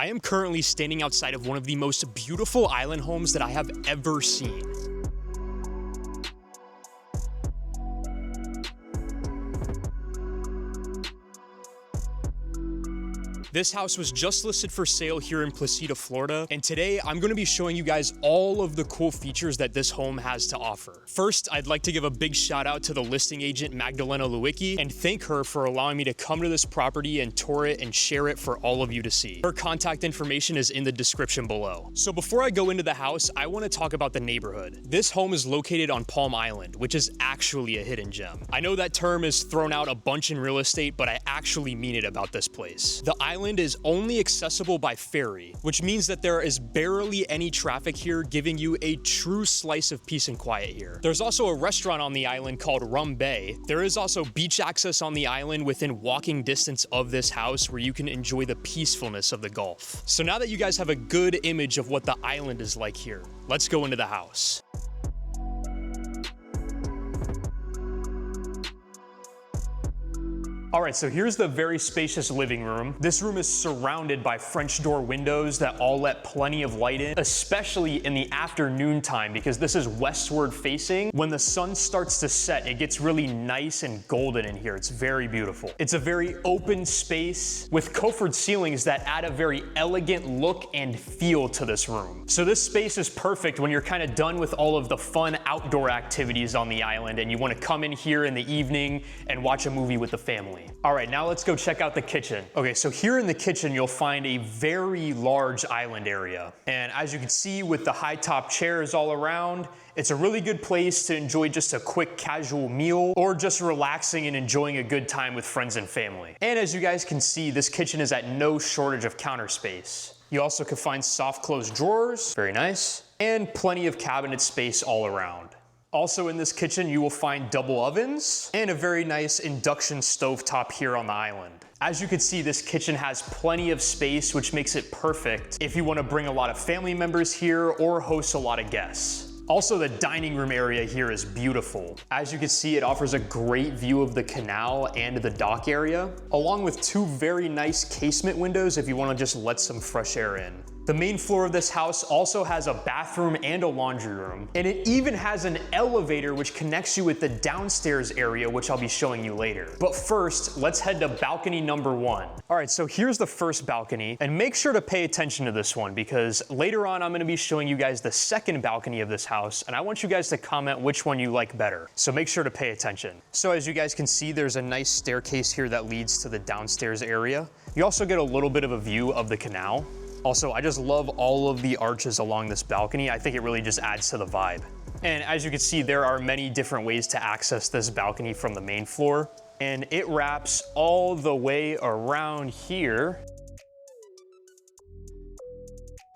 I am currently standing outside of one of the most beautiful island homes that I have ever seen. This house was just listed for sale here in Placida, Florida, and today I'm gonna be showing you guys all of the cool features that this home has to offer. First, I'd like to give a big shout out to the listing agent, Magdalena Lewicki, and thank her for allowing me to come to this property and tour it and share it for all of you to see. Her contact information is in the description below. So before I go into the house, I wanna talk about the neighborhood. This home is located on Palm Island, which is actually a hidden gem. I know that term is thrown out a bunch in real estate, but I actually mean it about this place. The island is only accessible by ferry, which means that there is barely any traffic here, giving you a true slice of peace and quiet here. There's also a restaurant on the island called Rum Bay. There is also beach access on the island within walking distance of this house, where you can enjoy the peacefulness of the Gulf. So now that you guys have a good image of what the island is like here, let's go into the house. All right, so here's the very spacious living room. This room is surrounded by French door windows that all let plenty of light in, especially in the afternoon time, because this is westward facing. When the sun starts to set, it gets really nice and golden in here. It's very beautiful. It's a very open space with coffered ceilings that add a very elegant look and feel to this room. So this space is perfect when you're kind of done with all of the fun outdoor activities on the island and you want to come in here in the evening and watch a movie with the family. All right, now let's go check out the kitchen. Okay, so here in the kitchen, you'll find a very large island area. And as you can see with the high top chairs all around, it's a really good place to enjoy just a quick casual meal or just relaxing and enjoying a good time with friends and family. And as you guys can see, this kitchen is at no shortage of counter space. You also can find soft closed drawers, very nice, and plenty of cabinet space all around. Also in this kitchen, you will find double ovens and a very nice induction stovetop here on the island. As you can see, this kitchen has plenty of space, which makes it perfect if you want to bring a lot of family members here or host a lot of guests. Also, the dining room area here is beautiful. As you can see, it offers a great view of the canal and the dock area, along with two very nice casement windows if you want to just let some fresh air in. The main floor of this house also has a bathroom and a laundry room, and it even has an elevator which connects you with the downstairs area, which I'll be showing you later. But first, let's head to balcony number 1. All right, so here's the first balcony, and make sure to pay attention to this one because later on I'm gonna be showing you guys the second balcony of this house, and I want you guys to comment which one you like better. So make sure to pay attention. So as you guys can see, there's a nice staircase here that leads to the downstairs area. You also get a little bit of a view of the canal. Also, I just love all of the arches along this balcony. I think it really just adds to the vibe. And as you can see, there are many different ways to access this balcony from the main floor. And it wraps all the way around here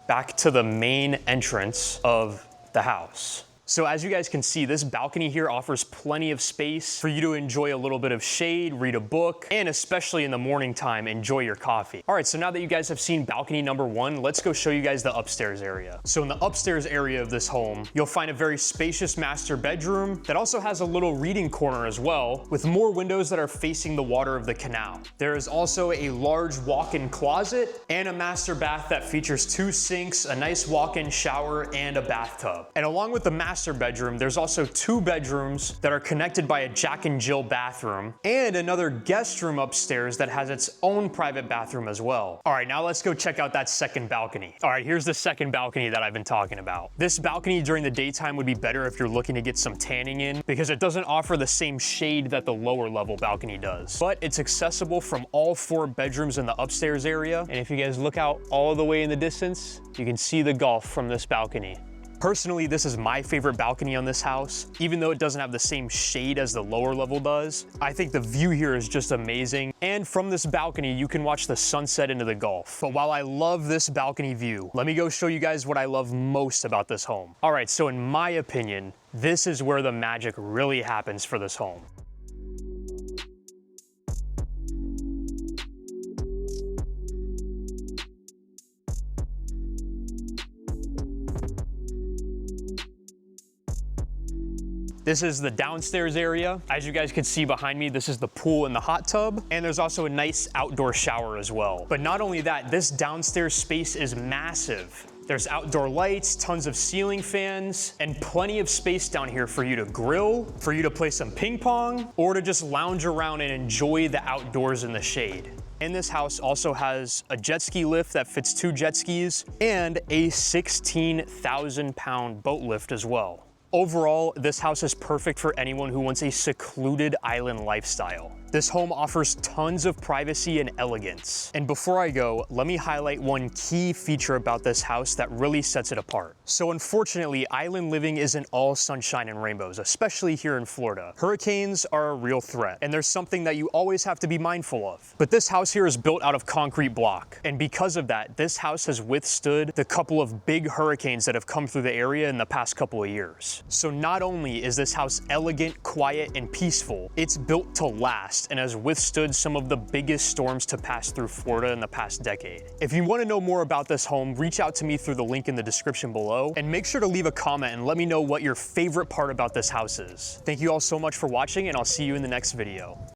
back to the main entrance of the house. So as you guys can see, this balcony here offers plenty of space for you to enjoy a little bit of shade, read a book, and especially in the morning time, enjoy your coffee. All right, so now that you guys have seen balcony number 1, let's go show you guys the upstairs area. So in the upstairs area of this home, you'll find a very spacious master bedroom that also has a little reading corner as well, with more windows that are facing the water of the canal. There is also a large walk-in closet and a master bath that features 2 sinks, a nice walk-in shower, and a bathtub. And along with the master bedroom, there's also 2 bedrooms that are connected by a Jack and Jill bathroom and another guest room upstairs that has its own private bathroom as well. All right, now let's go check out that second balcony. All right, here's the second balcony that I've been talking about. This balcony during the daytime would be better if you're looking to get some tanning in because it doesn't offer the same shade that the lower level balcony does. But it's accessible from all 4 bedrooms in the upstairs area. And if you guys look out all the way in the distance, you can see the Gulf from this balcony. Personally, this is my favorite balcony on this house. Even though it doesn't have the same shade as the lower level does, I think the view here is just amazing. And from this balcony, you can watch the sunset into the Gulf. But while I love this balcony view, let me go show you guys what I love most about this home. All right, so in my opinion, this is where the magic really happens for this home. This is the downstairs area. As you guys can see behind me, this is the pool and the hot tub. And there's also a nice outdoor shower as well. But not only that, this downstairs space is massive. There's outdoor lights, tons of ceiling fans, and plenty of space down here for you to grill, for you to play some ping pong, or to just lounge around and enjoy the outdoors in the shade. And this house also has a jet ski lift that fits 2 jet skis and a 16,000-pound boat lift as well. Overall, this house is perfect for anyone who wants a secluded island lifestyle. This home offers tons of privacy and elegance. And before I go, let me highlight one key feature about this house that really sets it apart. So unfortunately, island living isn't all sunshine and rainbows, especially here in Florida. Hurricanes are a real threat, and there's something that you always have to be mindful of. But this house here is built out of concrete block. And because of that, this house has withstood the couple of big hurricanes that have come through the area in the past couple of years. So not only is this house elegant, quiet, and peaceful, it's built to last and has withstood some of the biggest storms to pass through Florida in the past decade. If you want to know more about this home, reach out to me through the link in the description below, and make sure to leave a comment and let me know what your favorite part about this house is. Thank you all so much for watching, and I'll see you in the next video.